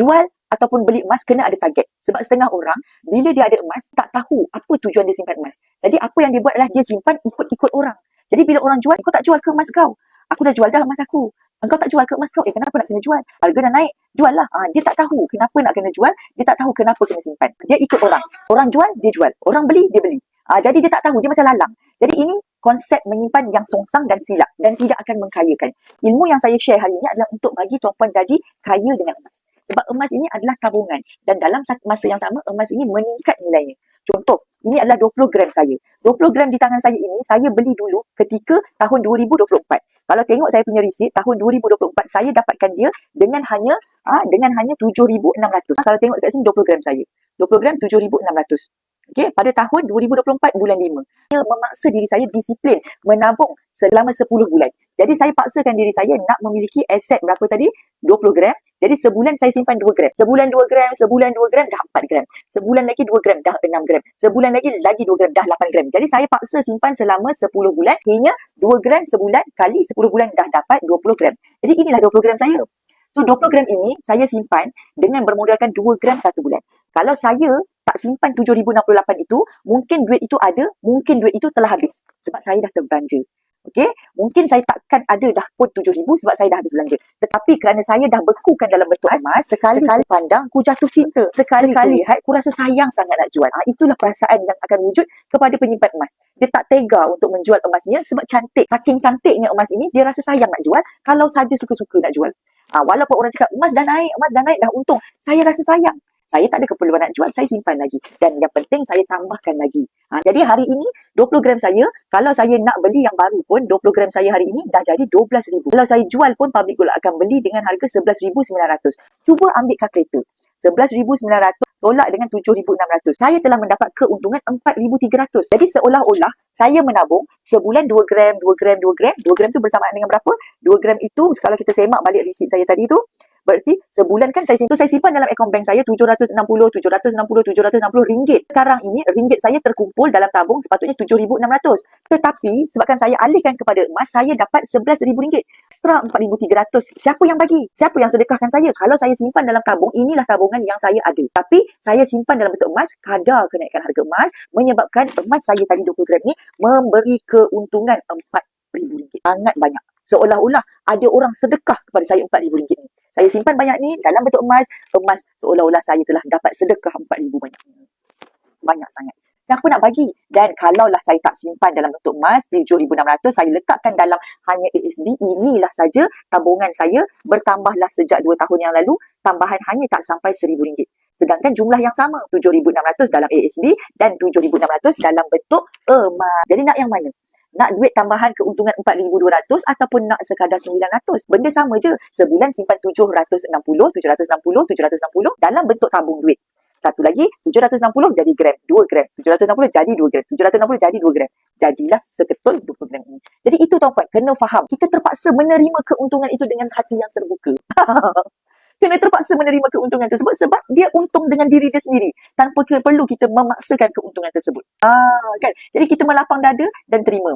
jual ataupun beli emas kena ada target. Sebab setengah orang, bila dia ada emas, tak tahu apa tujuan dia simpan emas. Jadi apa yang dia buat adalah dia simpan ikut-ikut orang. Jadi bila orang jual, kau tak jual ke emas kau? Aku dah jual dah emas aku. Engkau tak jual ke emas kau? Kenapa nak kena jual? Harga dah naik, jual lah. Dia tak tahu kenapa nak kena jual, dia tak tahu kenapa kena simpan. Dia ikut orang. Orang jual, dia jual. Orang beli, dia beli. Jadi dia tak tahu, dia macam lalang. Jadi ini konsep menyimpan yang songsang dan silap dan tidak akan mengkayakan. Ilmu yang saya share hari ini adalah untuk bagi tuan-puan jadi kaya dengan emas. Sebab emas ini adalah tabungan dan dalam masa yang sama emas ini meningkat nilainya. Contoh, ini adalah 20 gram saya. 20 gram di tangan saya ini, saya beli dulu ketika tahun 2024. Kalau tengok saya punya receipt, tahun 2024, saya dapatkan dia dengan hanya 7,600. Kalau tengok dekat sini, 20 gram saya. 20 gram, 7,600. Okay, pada tahun 2024 bulan 5. Saya memaksa diri saya disiplin menabung selama 10 bulan. Jadi saya paksakan diri saya nak memiliki aset berapa tadi? 20 gram. Jadi sebulan saya simpan 2 gram. Sebulan 2 gram, sebulan 2 gram dah 4 gram. Sebulan lagi 2 gram dah 6 gram. Sebulan lagi 2 gram dah 8 gram. Jadi saya paksa simpan selama 10 bulan hingga 2 gram sebulan kali 10 bulan dah dapat 20 gram. Jadi inilah 20 gram saya. So 20 gram ini saya simpan dengan bermodalkan 2 gram satu bulan. Kalau saya tak simpan 7,068 itu, mungkin duit itu ada, mungkin duit itu telah habis. Sebab saya dah terbelanja. Okey, mungkin saya takkan ada dah pun 7,000 sebab saya dah habis belanja. Tetapi kerana saya dah bekukan dalam bentuk emas, sekali pandang, ku jatuh cinta. Sekali lihat, ku rasa sayang sangat nak jual. Itulah perasaan yang akan wujud kepada penyimpan emas. Dia tak tega untuk menjual emasnya sebab cantik. Saking cantiknya emas ini, dia rasa sayang nak jual kalau saja suka-suka nak jual. Walaupun orang cakap, emas dah naik, dah untung. Saya rasa sayang. Saya tak ada keperluan nak jual, saya simpan lagi. Dan yang penting, saya tambahkan lagi. Jadi hari ini, 20 gram saya, kalau saya nak beli yang baru pun, 20 gram saya hari ini dah jadi 12,000. Kalau saya jual pun, Public Gold akan beli dengan harga 11,900. Cuba ambil kalkulator. 11,900 tolak dengan 7,600. Saya telah mendapat keuntungan 4,300. Jadi seolah-olah, saya menabung sebulan 2 gram, 2 gram, 2 gram. 2 gram tu bersamaan dengan berapa? 2 gram itu, kalau kita semak balik receipt saya tadi tu, berarti sebulan kan saya simpan dalam akaun bank saya 760 ringgit. Sekarang ini ringgit saya terkumpul dalam tabung sepatutnya 7,600. Tetapi sebabkan saya alihkan kepada emas, saya dapat 11,000 ringgit. Extra 4,300. Siapa yang bagi? Siapa yang sedekahkan saya? Kalau saya simpan dalam tabung, inilah tabungan yang saya ada. Tapi saya simpan dalam bentuk emas, kadar kenaikan harga emas menyebabkan emas saya tadi 20 gram ni memberi keuntungan 4,000 ringgit. Sangat banyak. Seolah-olah ada orang sedekah kepada saya 4,000 ringgit ni. Saya simpan banyak ni dalam bentuk emas seolah-olah saya telah dapat sedekah 4,000 banyak. Banyak sangat. Siapa nak bagi? Dan kalaulah saya tak simpan dalam bentuk emas 7,600, saya letakkan dalam hanya ASB, inilah saja tabungan saya bertambahlah sejak 2 tahun yang lalu, tambahan hanya tak sampai 1,000 ringgit. Sedangkan jumlah yang sama, 7,600 dalam ASB dan 7,600 dalam bentuk emas. Jadi nak yang mana? Nak duit tambahan keuntungan 4,200 ataupun nak sekadar 900? Benda sama je. Sebulan simpan 760 dalam bentuk tabung duit. Satu lagi, 760 jadi gram, 2 gram. 760 jadi 2 gram. 760 jadi 2 gram. Jadilah seketul 20 gram ini. Jadi itu tuan-puan, kena faham. Kita terpaksa menerima keuntungan itu dengan hati yang terbuka. Kena terpaksa menerima keuntungan tersebut sebab dia untung dengan diri dia sendiri tanpa perlu kita memaksakan keuntungan tersebut. Kan? Jadi kita melapang dada dan terima.